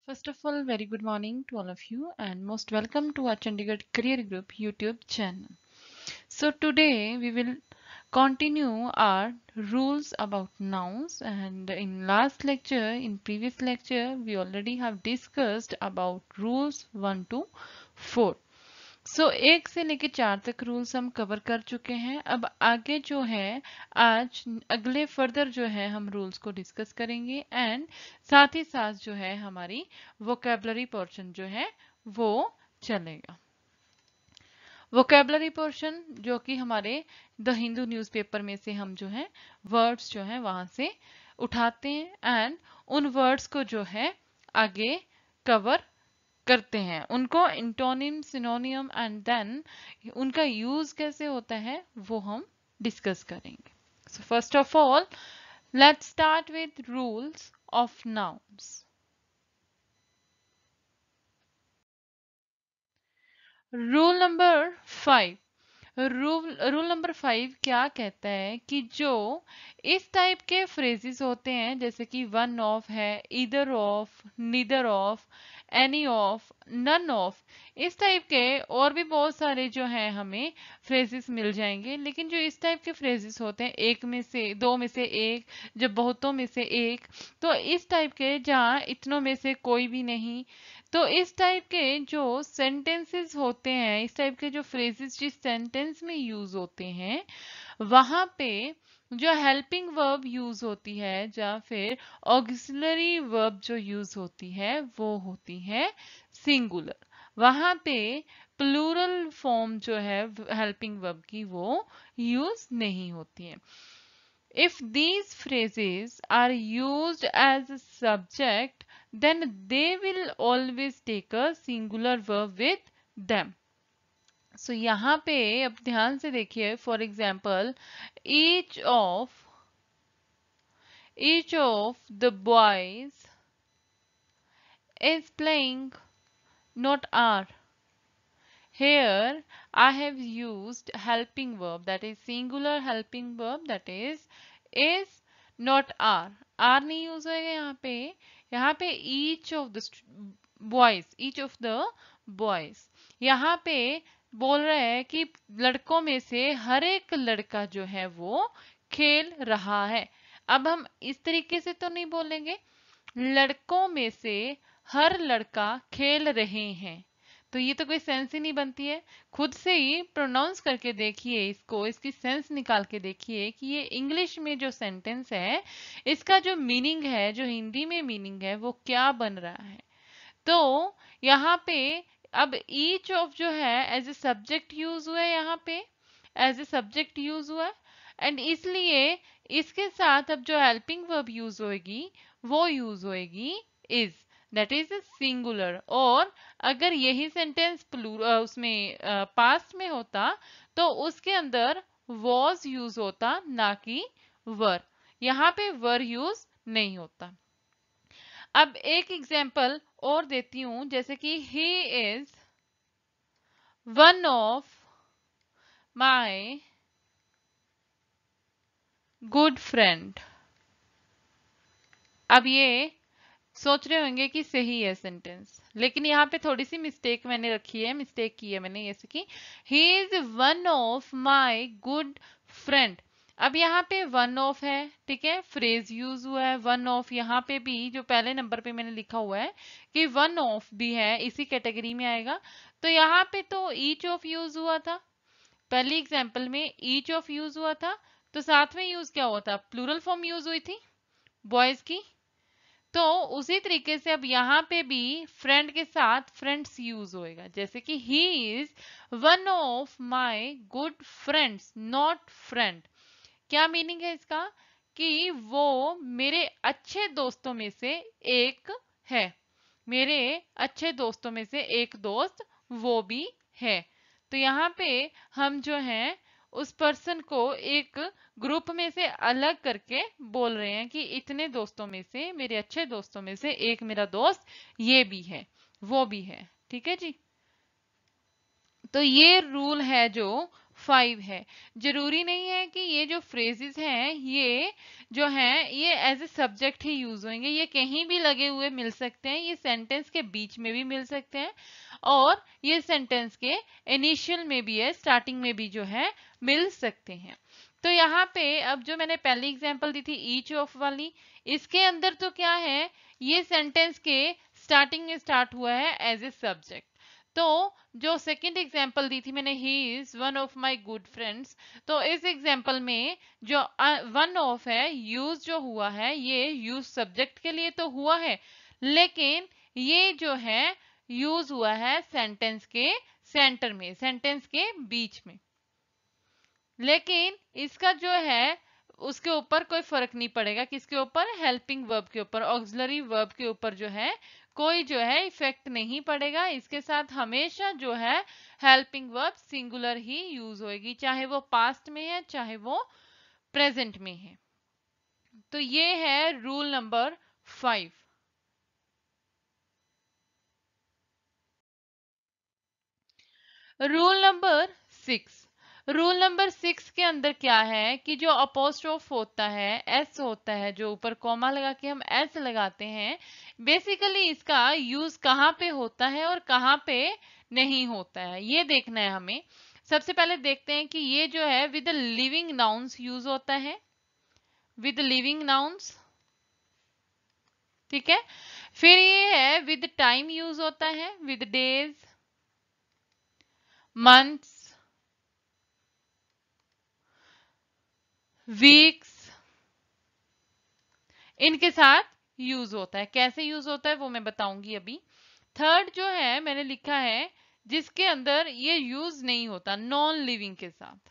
First of all, very good morning to all of you and most welcome to our Chandigarh Career Group YouTube channel. So today we will continue our rules about nouns, and in previous lecture we already have discussed about rules 1 to 4. सो 1 से लेके 4 तक rules हम cover कर चुके हैं। अब आगे जो है आज अगले फर्दर जो है हम रूल्स को डिस्कस करेंगे एंड साथ ही साथ जो है हमारी वोकेबलरी पोर्शन जो है वो चलेगा। वोकेबलरी पोर्शन जो कि हमारे द हिंदू न्यूज़पेपर में से हम जो है वर्ड्स जो है वहां से उठाते हैं एंड उन वर्ड्स को जो है आगे कवर करते हैं, उनको इंटोनिम सिनोनियम एंड देन उनका यूज कैसे होता है वो हम डिस्कस करेंगे। So first of all let's start with rules of nouns. Rule number 5। Rule number 5 क्या कहता है कि जो इस टाइप के फ्रेजेस होते हैं जैसे कि वन ऑफ है, either of, neither of, any of, none of, इस टाइप के और भी बहुत सारे जो हैं हमें फ्रेजेस मिल जाएंगे। लेकिन जो इस टाइप के फ्रेजेस होते हैं एक में से दो में से एक, जब बहुतों में से एक, तो इस टाइप के जहाँ इतनों में से कोई भी नहीं, तो इस टाइप के जो सेंटेंसेस होते हैं, इस टाइप के जो फ्रेजेस जिस सेंटेंस में यूज होते हैं वहां पे जो हेल्पिंग वर्ब यूज होती है या फिर ऑक्सिलरी वर्ब जो यूज होती है वो होती है सिंगुलर। वहां पे प्लूरल फॉर्म जो है हेल्पिंग वर्ब की वो यूज नहीं होती है। If these phrases are used as a subject, then they will always take a singular verb with them. So यहाँ पे अब ध्यान से देखिए, for example each of the boys is playing, not are. Here I have used helping verb, that is singular helping verb, that is not are. are नहीं use होएगा यहाँ पे each of the boys, यहाँ पे बोल रहे हैं कि लड़कों में से हर एक लड़का जो है वो खेल रहा है। अब हम इस तरीके से तो नहीं बोलेंगे, लड़कों में से हर लड़का खेल रहे हैं, तो ये तो कोई सेंस ही नहीं बनती है। खुद से ही प्रोनाउंस करके देखिए इसको, इसकी सेंस निकाल के देखिए कि ये इंग्लिश में जो सेंटेंस है इसका जो मीनिंग है, जो हिंदी में मीनिंग है वो क्या बन रहा है। तो यहाँ पे अब ईच ऑफ जो है एज ए सब्जेक्ट यूज हुआ है, यहाँ पे एज ए सब्जेक्ट यूज हुआ है एंड इसलिए इसके साथ अब जो हेल्पिंग वर्ब यूज होएगी वो यूज होएगी इज, दैट इज सिंगुलर। और अगर यही सेंटेंस उसमें पास्ट में होता तो उसके अंदर वॉज यूज होता ना कि वर, यहाँ पे वर यूज नहीं होता। अब एक एग्जाम्पल और देती हूं, जैसे कि he is one of my good friend. अब ये सोच रहे होंगे कि सही है सेंटेंस, लेकिन यहाँ पे थोड़ी सी मिस्टेक मैंने रखी है, मिस्टेक की है मैंने, जैसे कि he is one of my good friend. अब यहाँ पे वन ऑफ है, ठीक है, फ्रेज यूज हुआ है वन ऑफ, यहाँ पे भी जो पहले नंबर पे मैंने लिखा हुआ है कि वन ऑफ भी है, इसी कैटेगरी में आएगा। तो यहाँ पे तो ईच ऑफ यूज हुआ था, पहली एग्जाम्पल में ईच ऑफ यूज हुआ था, तो साथ में यूज क्या हुआ था, प्लूरल फॉर्म यूज हुई थी बॉयज की। तो उसी तरीके से अब यहाँ पे भी फ्रेंड के साथ फ्रेंड्स यूज होएगा, जैसे कि he is one of my good friends, not friend. क्या मीनिंग है इसका कि वो मेरे अच्छे दोस्तों में से एक है, मेरे अच्छे दोस्तों में से एक दोस्त वो भी है। तो यहाँ पे हम जो है उस पर्सन को एक ग्रुप में से अलग करके बोल रहे हैं कि इतने दोस्तों में से, मेरे अच्छे दोस्तों में से एक मेरा दोस्त ये भी है, वो भी है। ठीक है जी। तो ये रूल है जो 5 है। जरूरी नहीं है कि ये जो फ्रेजेस हैं ये जो हैं ये एज ए सब्जेक्ट ही यूज होंगे, ये कहीं भी लगे हुए मिल सकते हैं, ये सेंटेंस के बीच में भी मिल सकते हैं और ये सेंटेंस के इनिशियल में भी है, स्टार्टिंग में भी जो है मिल सकते हैं। तो यहाँ पे अब जो मैंने पहली एग्जांपल दी थी ईच ऑफ वाली, इसके अंदर तो क्या है, ये सेंटेंस के स्टार्टिंग में स्टार्ट हुआ है एज ए सब्जेक्ट। तो जो सेकंड एग्जांपल दी थी मैंने, he is one of my good friends, तो इस एग्जांपल में जो वन ऑफ है यूज जो हुआ है ये यूज सब्जेक्ट के लिए तो हुआ है, लेकिन ये जो है यूज हुआ है सेंटेंस के सेंटर में, सेंटेंस के बीच में। लेकिन इसका जो है उसके ऊपर कोई फर्क नहीं पड़ेगा, किसके ऊपर, हेल्पिंग वर्ब के ऊपर, ऑक्सिलरी वर्ब के ऊपर जो है कोई जो है इफेक्ट नहीं पड़ेगा। इसके साथ हमेशा जो है हेल्पिंग वर्ब सिंगुलर ही यूज होगी, चाहे वो पास्ट में है चाहे वो प्रेजेंट में है। तो ये है rule number 5। Rule number 6, rule number 6 के अंदर क्या है कि जो अपोस्ट्रोफ होता है, एस होता है, जो ऊपर कॉमा लगा के हम एस लगाते हैं, बेसिकली इसका यूज कहाँ पे होता है और कहाँ पे नहीं होता है ये देखना है हमें। सबसे पहले देखते हैं कि ये जो है विद लिविंग नाउन्स यूज होता है, विद लिविंग नाउन्स, ठीक है। फिर ये है विद टाइम यूज होता है, विद डेज, मंथ्स, वीक्स, इनके साथ यूज होता है। कैसे यूज होता है वो मैं बताऊंगी अभी। थर्ड जो है मैंने लिखा है जिसके अंदर ये यूज नहीं होता, नॉन लिविंग के साथ,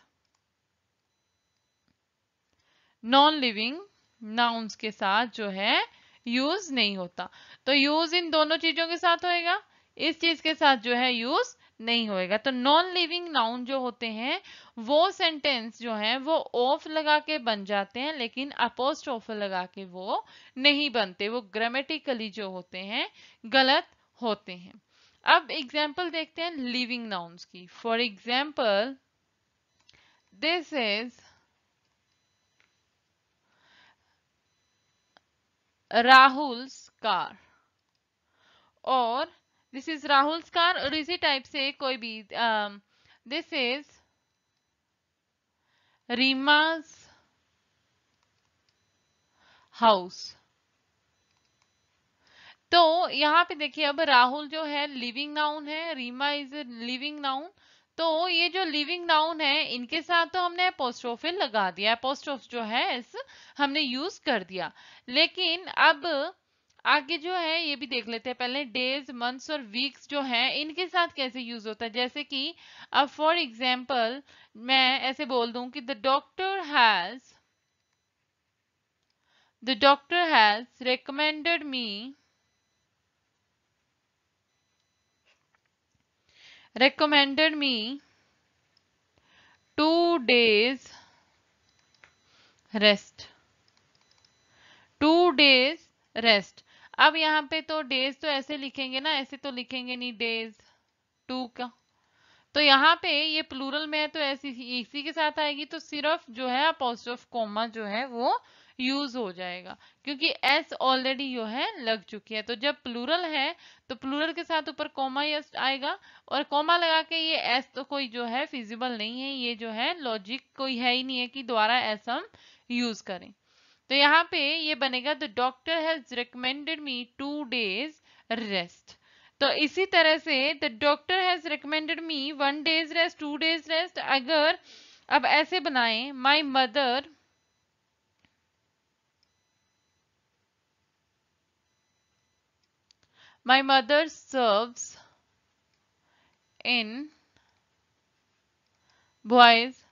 नॉन लिविंग नाउन्स के साथ जो है यूज नहीं होता। तो यूज इन दोनों चीजों के साथ होएगा, इस चीज के साथ जो है यूज नहीं होएगा। तो नॉन लिविंग नाउन जो होते हैं वो सेंटेंस जो है वो ऑफ लगा के बन जाते हैं, लेकिन अपोस्ट्रोफ लगा के वो नहीं बनते, वो ग्रामेटिकली जो होते हैं गलत होते हैं। अब एग्जाम्पल देखते हैं लिविंग नाउन्स की। For example this is Rahul's car, और दिस इज राहुल्स कार, और इसी टाइप से कोई भी दिस इज रीमा's हाउस। तो यहाँ पे देखिए अब राहुल जो है लिविंग नाउन है, रीमा इज लिविंग नाउन। तो ये जो लिविंग नाउन है इनके साथ तो हमने अपोस्ट्रोफ लगा दिया, अपोस्ट्रोफ जो है इस हमने यूज कर दिया। लेकिन अब आगे जो है ये भी देख लेते हैं पहले, डेज, मंथ्स और वीक्स जो है इनके साथ कैसे यूज होता है। जैसे कि अब फॉर एग्जाम्पल मैं ऐसे बोल दूं कि the doctor has recommended me 2 days rest, 2 days rest. अब यहाँ पे तो डेज तो ऐसे लिखेंगे ना, ऐसे तो लिखेंगे नहीं डेज टू का, तो यहाँ पे ये प्लूरल में है तो ऐसी इसी के साथ आएगी, तो सिर्फ जो है अपोस्ट्रोफ कोमा जो है वो यूज हो जाएगा, क्योंकि एस ऑलरेडी जो है लग चुकी है। तो जब प्लूरल है तो प्लूरल के साथ ऊपर कोमा यस आएगा, और कोमा लगा के ये एस तो कोई जो है फिजिबल नहीं है, ये जो है लॉजिक कोई है ही नहीं है कि दोबारा एस हम यूज करें। तो यहाँ पे ये बनेगा the doctor has recommended me 2 days rest. तो इसी तरह से the doctor has recommended me 1 days rest, 2 days rest. अगर अब ऐसे बनाएं, my mother serves in boys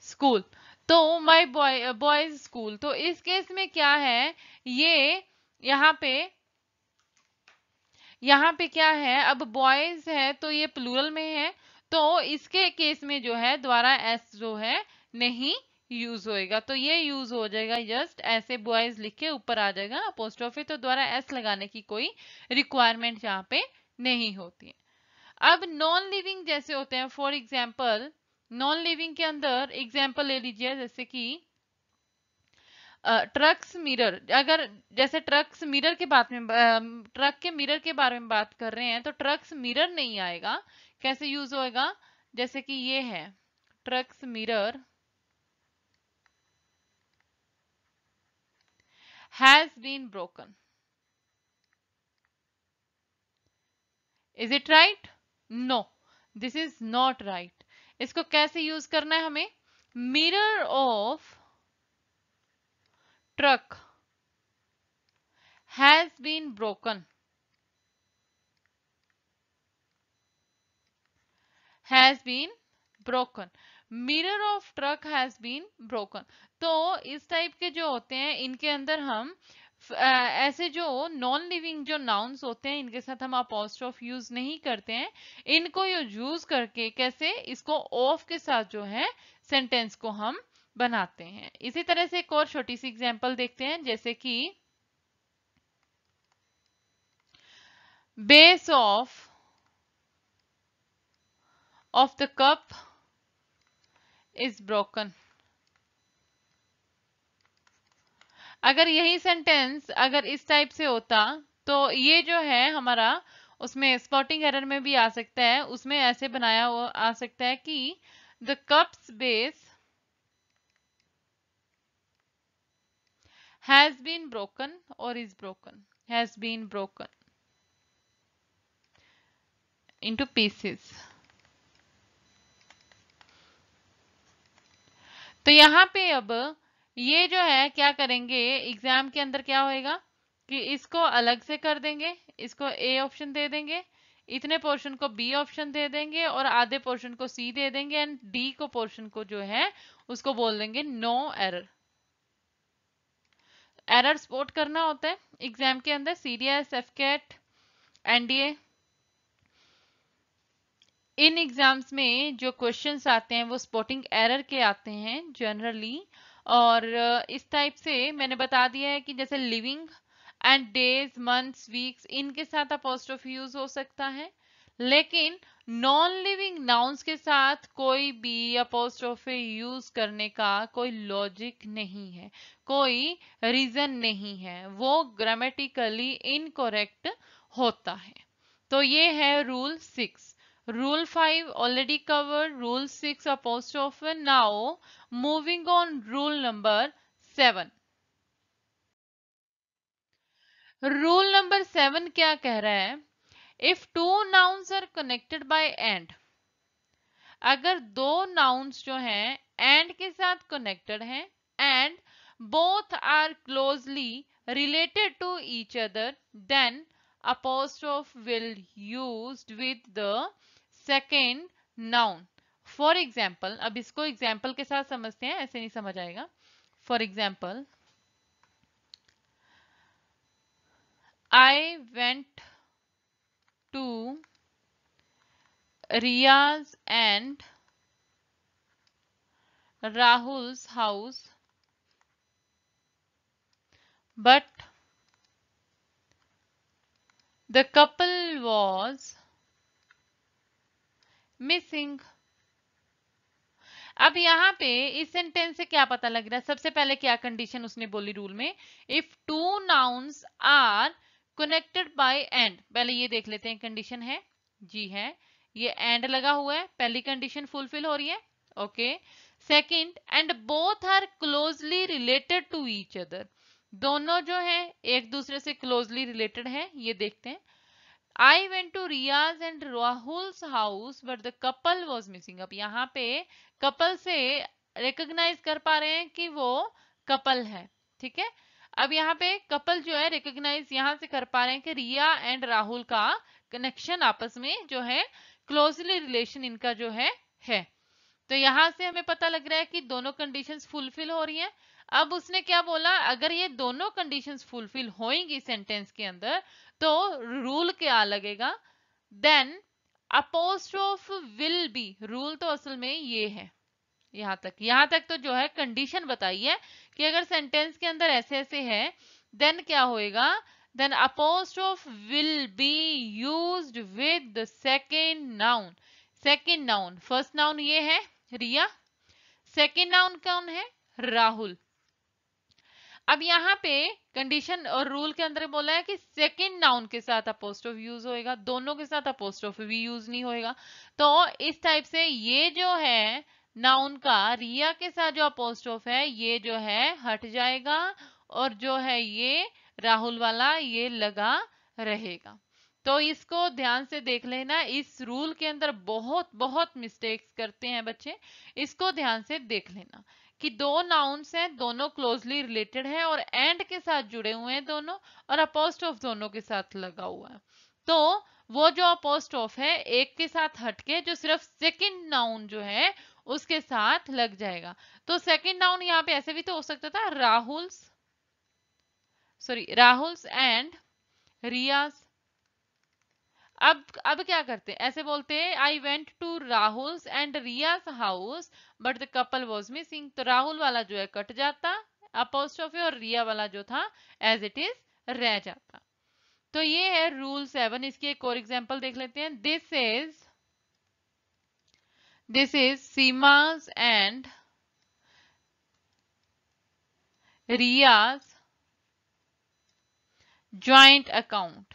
school, तो माई बॉयज स्कूल। तो इस केस में क्या है, ये यहाँ पे क्या है, अब बॉयज है तो ये प्लूरल में है, तो इसके केस में जो है द्वारा एस जो है नहीं यूज होएगा, तो ये यूज हो जाएगा जस्ट ऐसे बॉयज लिख के ऊपर आ जाएगा अपोस्ट्रोफी, तो द्वारा एस लगाने की कोई रिक्वायरमेंट यहाँ पे नहीं होती है। अब नॉन लिविंग जैसे होते हैं, फॉर एग्जाम्पल नॉन लिविंग के अंदर एग्जाम्पल ले लीजिए, जैसे कि ट्रक्स मिरर। अगर जैसे ट्रक्स मिरर के बात में ट्रक के मिरर के बारे में बात कर रहे हैं तो ट्रक्स मिरर नहीं आएगा। कैसे यूज होएगा, जैसे कि ये है trucks mirror has been broken. Is it right? No, this is not right. इसको कैसे यूज करना है हमें, mirror of truck has been broken, has been broken, mirror of truck has been broken. तो इस टाइप के जो होते हैं इनके अंदर हम ऐसे जो नॉन लिविंग जो नाउन्स होते हैं इनके साथ हम अपॉस्ट्रोफ यूज नहीं करते हैं। इनको यूज करके कैसे इसको ऑफ के साथ जो है सेंटेंस को हम बनाते हैं। इसी तरह से एक और छोटी सी एग्जांपल देखते हैं, जैसे कि base of the cup is broken. अगर यही सेंटेंस अगर इस टाइप से होता तो ये जो है हमारा उसमें स्पॉटिंग एरर में भी आ सकता है, उसमें ऐसे बनाया हुआ आ सकता है कि the cup's base has been broken और is broken, has been broken into pieces. तो यहाँ पे अब ये जो है क्या करेंगे एग्जाम के अंदर क्या होएगा कि इसको अलग से कर देंगे, इसको ए ऑप्शन दे देंगे, इतने पोर्शन को बी ऑप्शन दे देंगे और आधे पोर्शन को सी दे देंगे एंड डी को पोर्शन को जो है उसको बोल देंगे नो एरर। एरर स्पॉट करना होता है एग्जाम के अंदर, सीडीएस, एफकेट, एनडीए, इन एग्जाम्स में जो क्वेश्चंस आते हैं वो स्पॉटिंग एरर के आते हैं जनरली। और इस टाइप से मैंने बता दिया है कि जैसे living and days, months, weeks इनके साथ अपॉस्ट्रोफी यूज हो सकता है, लेकिन नॉन लिविंग नाउन्स के साथ कोई भी अपॉस्ट्रोफी यूज करने का कोई लॉजिक नहीं है, कोई रीजन नहीं है, वो ग्रामेटिकली इनकरेक्ट होता है। तो ये है rule 6। Rule 5 already covered, Rule 6 apostrophe. Now moving on rule number 7. Rule number 7 क्या कह रहा है, if two nouns are connected by and, अगर दो nouns जो हैं and के साथ connected हैं and both are closely related to each other, then apostrophe will used with the second noun. For example, अब इसको एग्जाम्पल के साथ समझते हैं, ऐसे नहीं समझ आएगा। For example, I went to Riyaz and Rahul's house but the couple was missing. अब यहाँ पे इस सेंटेंस से क्या पता लग रहा है, सबसे पहले क्या कंडीशन उसने बोली रूल में, if two nouns are connected by and. पहले ये देख लेते हैं कंडीशन है, जी है, ये एंड लगा हुआ है, पहली कंडीशन फुलफिल हो रही है, okay. Second, and both are closely related to each other, दोनों जो है एक दूसरे से क्लोजली रिलेटेड है, ये देखते हैं। I went to Riya's and Rahul's house but the couple was missing। अब यहाँ पे कपल से रिकॉग्नाइज कर पा रहे हैं कि वो कपल है, ठीक है। अब यहाँ पे कपल जो है रिकॉग्नाइज यहाँ से कर पा रहे हैं कि रिया एंड राहुल का कनेक्शन आपस में जो है क्लोजली रिलेशन इनका जो है। तो यहां से हमें पता लग रहा है कि दोनों कंडीशंस फुलफिल हो रही हैं। अब उसने क्या बोला, अगर ये दोनों कंडीशंस फुलफिल होंगी सेंटेंस के अंदर तो रूल क्या लगेगा, then apostrophe will be. Rule तो असल में ये है, यहां तक तो जो है कंडीशन बताई है कि अगर सेंटेंस के अंदर ऐसे ऐसे है देन क्या होएगा, then apostrophe will be used with the second noun. second noun, first noun ये है रिया, second noun कौन है? राहुल। अब यहाँ पे कंडीशन और रूल के अंदर बोला है कि सेकंड नाउन के साथ अपोस्ट्रोफ यूज होएगा, दोनों के साथ अपोस्ट्रोफ भी यूज नहीं होएगा। तो इस टाइप से ये जो है नाउन का रिया के साथ जो अपोस्ट्रोफ है ये जो है हट जाएगा, और जो है ये राहुल वाला ये लगा रहेगा। तो इसको ध्यान से देख लेना, इस रूल के अंदर बहुत बहुत मिस्टेक्स करते हैं बच्चे, इसको ध्यान से देख लेना कि दो नाउन्स हैं, दोनों क्लोजली रिलेटेड हैं और एंड के साथ जुड़े हुए हैं दोनों, और अपोस्ट्रोफ दोनों के साथ लगा हुआ है। तो वो जो अपोस्ट्रोफ है एक के साथ हटके जो सिर्फ सेकंड नाउन जो है उसके साथ लग जाएगा। तो सेकंड नाउन यहाँ पे ऐसे भी तो हो सकता था, राहुल्स एंड रियाज। अब क्या करते हैं, ऐसे बोलते हैं I went to Rahul's and Riyaz house but the couple was missing. तो राहुल वाला जो है कट जाता अपोस्ट्रोफी, और रिया वाला जो था एज इट इज रह जाता। तो ये है रूल 7। इसकी एक और एग्जांपल देख लेते हैं। दिस इज सीमा's एंड रियाज ज्वाइंट अकाउंट।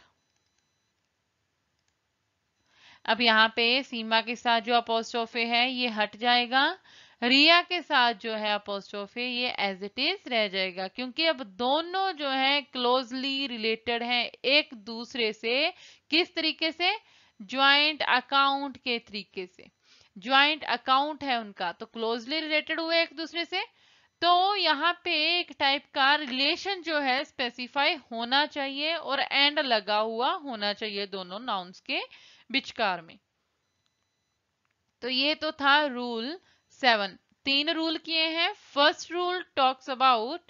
अब यहाँ पे सीमा के साथ जो अपोस्ट्रोफे है ये हट जाएगा, रिया के साथ जो है अपोस्ट्रोफे ये एज इट इज रह जाएगा, क्योंकि अब दोनों जो है क्लोजली रिलेटेड हैं एक दूसरे से। किस तरीके से? ज्वाइंट अकाउंट के तरीके से। ज्वाइंट अकाउंट है उनका, तो क्लोजली रिलेटेड हुए एक दूसरे से। तो यहाँ पे एक टाइप का रिलेशन जो है स्पेसिफाई होना चाहिए और एंड लगा हुआ होना चाहिए दोनों नाउन्स के विचकार में। तो ये तो था रूल 7। 3 रूल किए हैं। First rule talks about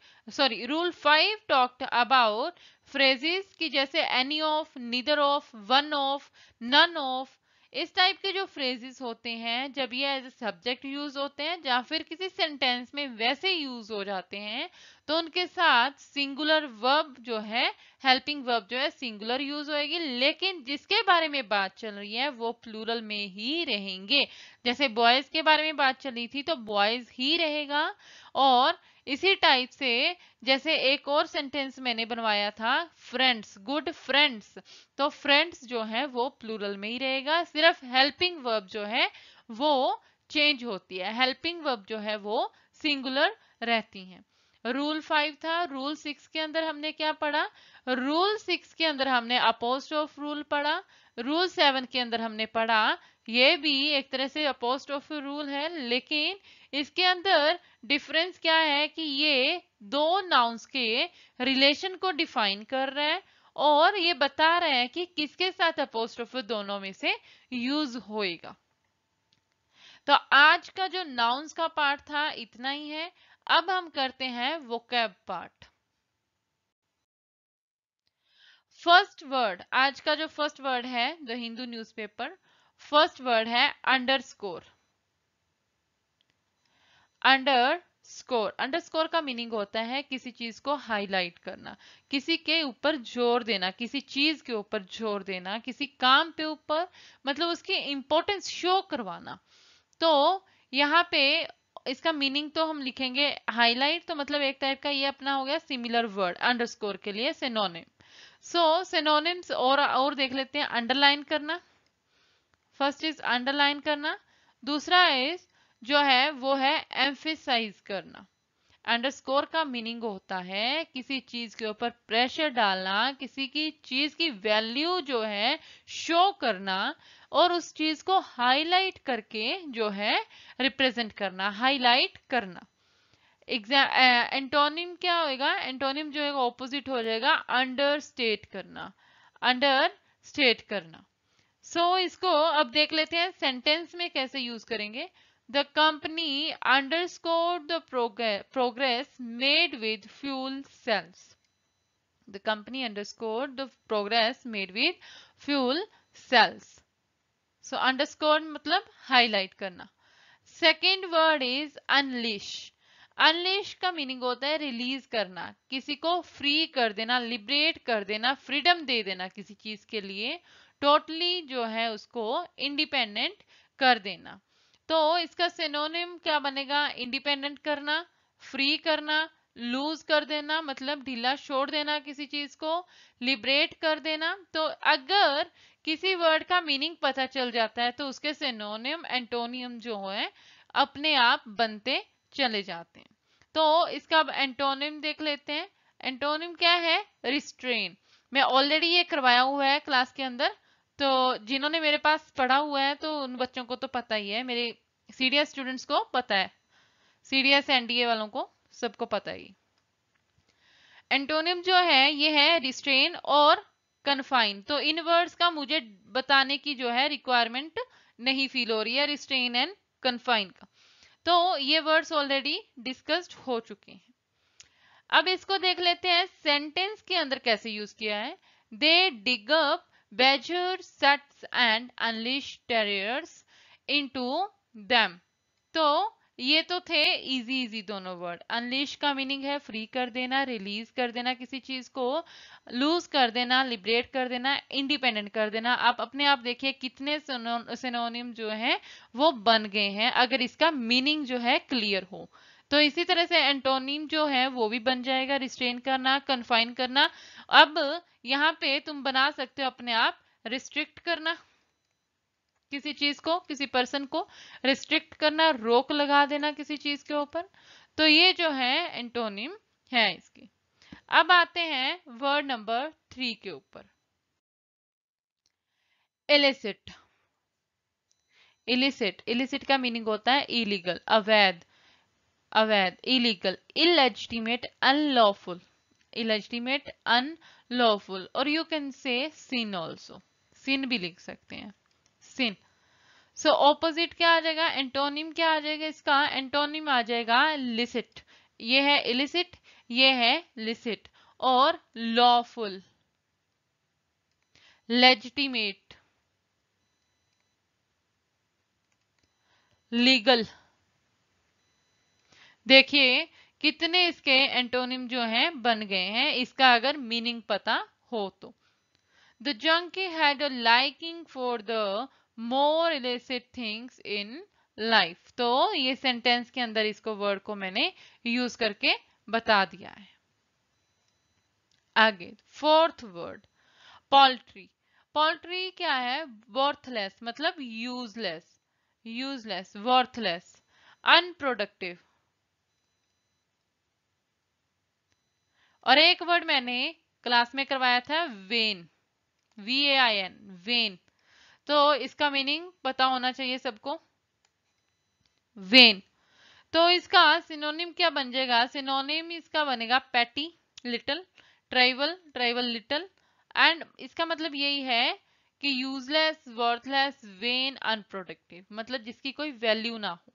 rule 5 talked about phrases की जैसे any of, neither of, one of, none of. इस टाइप के जो फ्रेजेस होते हैं जब ये एज ए सब्जेक्ट यूज होते हैं या फिर किसी सेंटेंस में वैसे यूज हो जाते हैं तो उनके साथ सिंगुलर वर्ब जो है, हेल्पिंग वर्ब जो है सिंगुलर यूज होएगी, लेकिन जिसके बारे में बात चल रही है वो प्लूरल में ही रहेंगे। जैसे बॉयज के बारे में बात चली थी तो बॉयज ही रहेगा। और इसी टाइप से जैसे एक और सेंटेंस मैंने बनवाया था, फ्रेंड्स, गुड फ्रेंड्स, तो फ्रेंड्स जो है वो प्लूरल में ही रहेगा, सिर्फ हेल्पिंग वर्ब जो है वो चेंज होती है, हेल्पिंग वर्ब जो है वो सिंगुलर रहती हैं। रूल 5 था। रूल 6 के अंदर हमने क्या पढ़ा? रूल 6 के अंदर हमने अपोस्ट्रोफ रूल पढ़ा। रूल 7 के अंदर हमने पढ़ा, ये भी एक तरह से अपोस्ट्रोफ रूल है, लेकिन इसके अंदर डिफरेंस क्या है कि ये दो नाउन्स के रिलेशन को डिफाइन कर रहा है और ये बता रहे हैं कि किसके साथ अपोस्ट्रोफ दोनों में से यूज होएगा। तो आज का जो नाउन्स का पार्ट था इतना ही है। अब हम करते हैं वोकैब पार्ट। फर्स्ट वर्ड, आज का जो फर्स्ट वर्ड है the Hindu newspaper, first word है अंडरस्कोर। अंडरस्कोर का मीनिंग होता है किसी चीज को हाईलाइट करना, किसी के ऊपर जोर देना, किसी चीज के ऊपर जोर देना, किसी काम पे ऊपर मतलब उसकी इंपॉर्टेंस शो करवाना। तो यहाँ पे इसका मीनिंग तो हम लिखेंगे हाईलाइट, तो मतलब एक टाइप का ये अपना हो गया सिमिलर वर्ड अंडरस्कोर के लिए सिनोनिम। सो सिनोनिम्स और देख लेते हैं। अंडरलाइन करना, फर्स्ट इज अंडरलाइन करना। दूसरा इज जो है वो है एम्फेसाइज करना। अंडरस्कोर का मीनिंग होता है किसी चीज के ऊपर प्रेशर डालना, किसी की चीज की वैल्यू जो है शो करना और उस चीज को हाईलाइट करके जो है रिप्रेजेंट करना, हाईलाइट करना। एंटोनिम क्या होएगा? एंटोनिम जो है ऑपोजिट हो जाएगा अंडरस्टेट करना, अंडरस्टेट करना। इसको अब देख लेते हैं सेंटेंस में कैसे यूज करेंगे। The company underscored the progress made with fuel cells. The company underscored the progress made with fuel cells. So underscore मतलब हाईलाइट करना। Second word is unleash. Unleash का मीनिंग होता है रिलीज करना, किसी को फ्री कर देना, लिबरेट कर देना, फ्रीडम दे देना किसी चीज के लिए, टोटली जो है उसको इंडिपेंडेंट कर देना। तो इसका सिनोनिम क्या बनेगा? इंडिपेंडेंट करना, फ्री करना, लूज कर देना मतलब ढीला छोड़ देना किसी चीज को, लिबरेट कर देना। तो अगर किसी वर्ड का मीनिंग पता चल जाता है तो उसके सिनोनिम एंटोनियम जो है अपने आप बनते चले जाते हैं। तो इसका अब एंटोनिम देख लेते हैं। एंटोनिम क्या है? रिस्ट्रेन। मैं ऑलरेडी ये करवाया हुआ है क्लास के अंदर, तो जिन्होंने मेरे पास पढ़ा हुआ है तो उन बच्चों को तो पता ही है, मेरे सीडीएस स्टूडेंट्स को पता है, सीडीएस एनडीए वालों को सबको पता ही। एंटोनिम जो है ये है रिस्ट्रेन और कन्फाइन। तो इन वर्ड्स का मुझे बताने की जो है रिक्वायरमेंट नहीं फील हो रही है, रिस्ट्रेन एंड कन्फाइन का। तो ये वर्ड्स ऑलरेडी डिस्कस्ड हो चुके हैं। अब इसको देख लेते हैं सेंटेंस के अंदर कैसे यूज किया है। दे dig up badgers, sets and unleash terriers into them। तो ये तो थे इजी इजी दोनों वर्ड। अनलीश का मीनिंग है फ्री कर देना, रिलीज कर देना किसी चीज को, लूज कर देना, लिबरेट कर देना, इंडिपेंडेंट कर देना। आप अपने आप देखिए कितने सिनोनिम जो है वो बन गए हैं अगर इसका मीनिंग जो है क्लियर हो। तो इसी तरह से एंटोनिम जो है वो भी बन जाएगा, रिस्ट्रेन करना, कन्फाइन करना। अब यहाँ पे तुम बना सकते हो अपने आप रिस्ट्रिक्ट करना किसी चीज को, किसी पर्सन को रिस्ट्रिक्ट करना, रोक लगा देना किसी चीज के ऊपर। तो ये जो है एंटोनिम है इसकी। अब आते हैं वर्ड नंबर 3 के ऊपर। इलिसिट। इलिसिट, इलिसिट का मीनिंग होता है इलीगल, अवैध, अवैध, illegal, illegitimate, unlawful, illegitimate, unlawful, और you can say sin also, सिन भी लिख सकते हैं, सिन। सो ऑपोजिट क्या आ जाएगा? एंटोनिम क्या आ जाएगा इसका? एंटोनिम आ जाएगा लिसिट। ये है इलिसिट, ये है लिसिट। और लॉफुल, लेजिटिमेट, लीगल। देखिए कितने इसके एंटोनिम जो हैं बन गए हैं इसका अगर मीनिंग पता हो तो। The junkie had a liking for the more illicit things in life। तो ये सेंटेंस के अंदर इसको वर्ड को मैंने यूज करके बता दिया है। आगे फोर्थ वर्ड पोल्ट्री। पोल्ट्री क्या है? वर्थलेस मतलब यूजलेस, यूजलेस, वर्थलेस, अनप्रोडक्टिव। और एक वर्ड मैंने क्लास में करवाया था वेन, VAIN, वेन। तो इसका मीनिंग पता होना चाहिए सबको, वेन। तो इसका सिनोनिम क्या बन जाएगा? सिनोनिम इसका बनेगा petty, little, trivial, trivial little. And इसका मतलब यही है कि यूजलेस, वर्थलेस, वेन, अनप्रोडक्टिव, मतलब जिसकी कोई वैल्यू ना हो,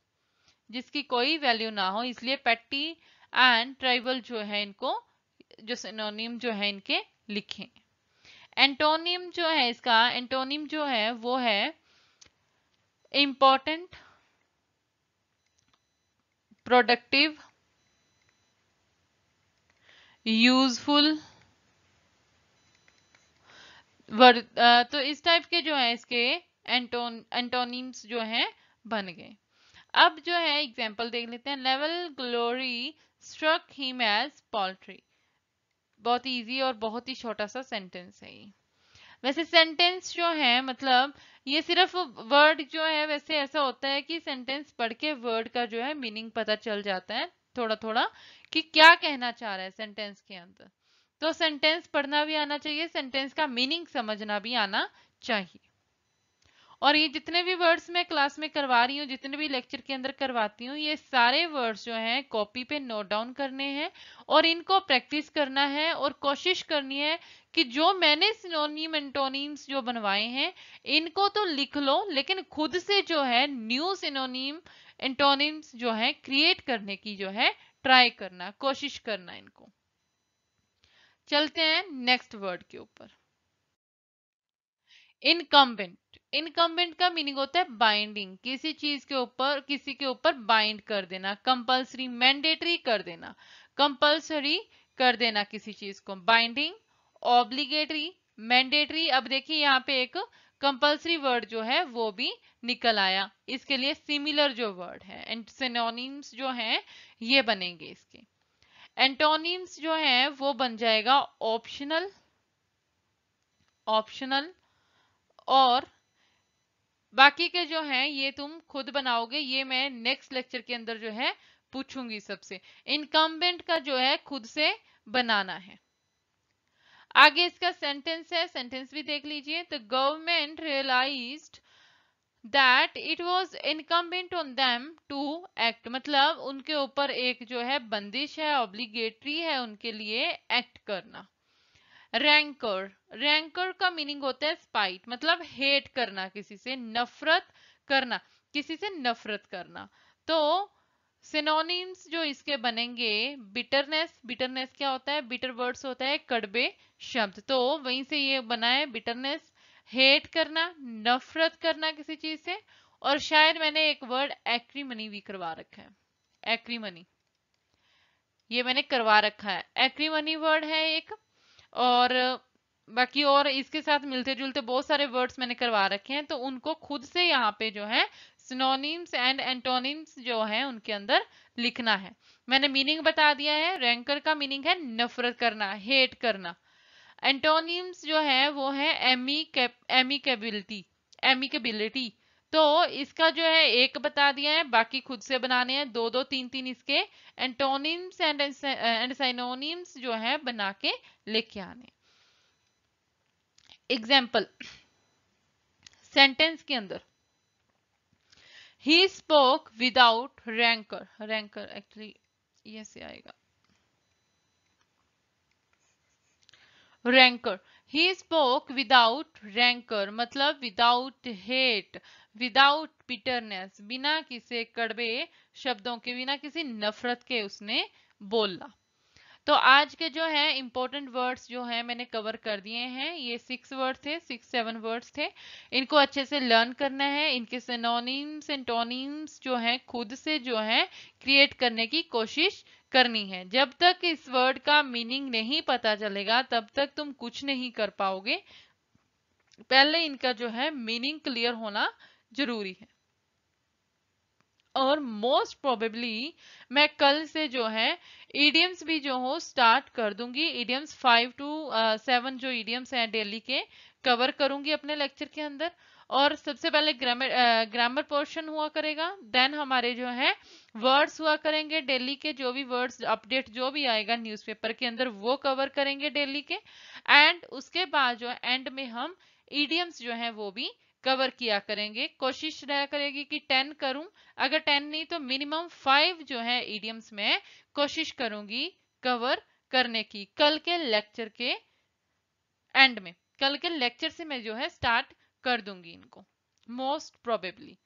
जिसकी कोई वैल्यू ना हो, इसलिए पैटी एंड ट्राइवल जो है इनको जो सिनोनिम जो है इनके लिखें। एंटोनिम जो है इसका, एंटोनिम जो है वो है इंपॉर्टेंट, प्रोडक्टिव, यूजफुल, तो इस टाइप के जो है इसके एंटोनिम्स जो हैं बन गए। अब जो है एग्जांपल देख लेते हैं। Level glory struck him as paltry. बहुत इजी और बहुत ही छोटा सा सेंटेंस है ये। वैसे सेंटेंस जो है मतलब ये सिर्फ वर्ड जो है, वैसे ऐसा होता है कि सेंटेंस पढ़ के वर्ड का जो है मीनिंग पता चल जाता है थोड़ा थोड़ा कि क्या कहना चाह रहा है सेंटेंस के अंदर। तो सेंटेंस पढ़ना भी आना चाहिए, सेंटेंस का मीनिंग समझना भी आना चाहिए। और ये जितने भी वर्ड्स मैं क्लास में करवा रही हूँ, जितने भी लेक्चर के अंदर करवाती हूँ, ये सारे वर्ड्स जो हैं कॉपी पे नोट डाउन करने हैं और इनको प्रैक्टिस करना है और कोशिश करनी है कि जो मैंने सिनोनिम एंटोनिम्स जो बनवाए हैं इनको तो लिख लो, लेकिन खुद से जो है न्यू सिनोनिम एंटोनिम्स जो है क्रिएट करने की जो है ट्राई करना, कोशिश करना इनको। चलते हैं नेक्स्ट वर्ड के ऊपर। इनकम्बेंट। इनकम्बेंट का मीनिंग होता है बाइंडिंग, किसी चीज के ऊपर, किसी के ऊपर बाइंड कर देना, कंपल्सरी, मैंडेटरी कर देना, कंपल्सरी कर देना किसी चीज को, बाइंडिंग, ऑब्लिगेटरी, मैंडेटरी। अब देखिए यहाँ पे एक कंपल्सरी वर्ड जो है वो भी निकल आया, इसके लिए सिमिलर जो वर्ड है एंड सिनोनिम्स जो हैं ये बनेंगे इसके। एंटोनिम्स जो है वो बन जाएगा ऑप्शनल, ऑप्शनल, और बाकी के जो हैं ये तुम खुद बनाओगे, ये मैं नेक्स्ट लेक्चर के अंदर जो है पूछूंगी सबसे। इनकम्बेंट का जो है खुद से बनाना है। आगे इसका सेंटेंस है, सेंटेंस भी देख लीजिए। The government realised that it was incumbent on them to act, मतलब उनके ऊपर एक जो है बंदिश है, ऑब्लिगेटरी है उनके लिए एक्ट करना। रैंकर, रैंकर का मीनिंग होता है स्पाइट, मतलब हेट करना, किसी से नफरत करना, किसी से नफरत करना। तो सिनोनिम्स जो इसके बनेंगे, बिटरनेस, बिटरनेस क्या होता है, बिटर वर्ड्स होता है कड़वे शब्द, तो वहीं से ये बना है बिटरनेस, हेट करना, नफरत करना किसी चीज से। और शायद मैंने एक वर्ड एक्रीमनी भी करवा रखा है, एक्रीमनी, ये मैंने करवा रखा है, एक्रीमनी वर्ड है एक। और बाकी और इसके साथ मिलते जुलते बहुत सारे वर्ड्स मैंने करवा रखे हैं, तो उनको खुद से यहाँ पे जो है सिनोनिम्स एंड एंटोनिम्स जो है उनके अंदर लिखना है। मैंने मीनिंग बता दिया है, रैंकर का मीनिंग है नफरत करना, हेट करना। एंटोनिम्स जो है वो है एमिकेबिलिटी, एमिकेबिलिटी। तो इसका जो है एक बता दिया है, बाकी खुद से बनाने हैं दो दो तीन तीन इसके एंटोनिम्स एंड साइनोनिम्स जो है बना के लेके आने। एग्जाम्पल सेंटेंस के अंदर, he spoke without ranker, ranker actually ये से आएगा, ranker, he spoke without ranker, मतलब विदाउट हेट, विदाउट बिटरनेस, बिना किसी कड़वे शब्दों के, बिना किसी नफरत के उसने बोला। तो आज के जो है इंपॉर्टेंट वर्ड्स जो है मैंने कवर कर दिए हैं, ये 6 वर्ड थे, 6-7 वर्ड्स थे, इनको अच्छे से लर्न करना है। इनके सिनोनिम्स एंटोनिम्स जो है खुद से जो है क्रिएट करने की कोशिश करनी है। जब तक इस वर्ड का मीनिंग नहीं पता चलेगा तब तक तुम कुछ नहीं कर पाओगे, पहले इनका जो है मीनिंग क्लियर होना जरूरी है। और मोस्ट प्रोबेबली मैं कल से जो है इडियम्स भी जो हो स्टार्ट कर दूंगी, इडियम्स 5 to 7 जो इडियम्स हैं डेली के कवर करूंगी अपने लेक्चर के अंदर। और सबसे पहले ग्रामर पोर्शन हुआ करेगा, देन हमारे जो है वर्ड्स हुआ करेंगे डेली के, जो भी वर्ड्स अपडेट जो भी आएगा न्यूज़पेपर के अंदर वो कवर करेंगे डेली के। एंड उसके बाद जो एंड में हम इडियम्स जो है वो भी कवर किया करेंगे। कोशिश रहा करेगी कि 10 करूं, अगर 10 नहीं तो मिनिमम 5 जो है इडियम्स में कोशिश करूंगी कवर करने की, कल के लेक्चर के एंड में, कल के लेक्चर से मैं जो है स्टार्ट कर दूंगी इनको मोस्ट प्रोबेबली।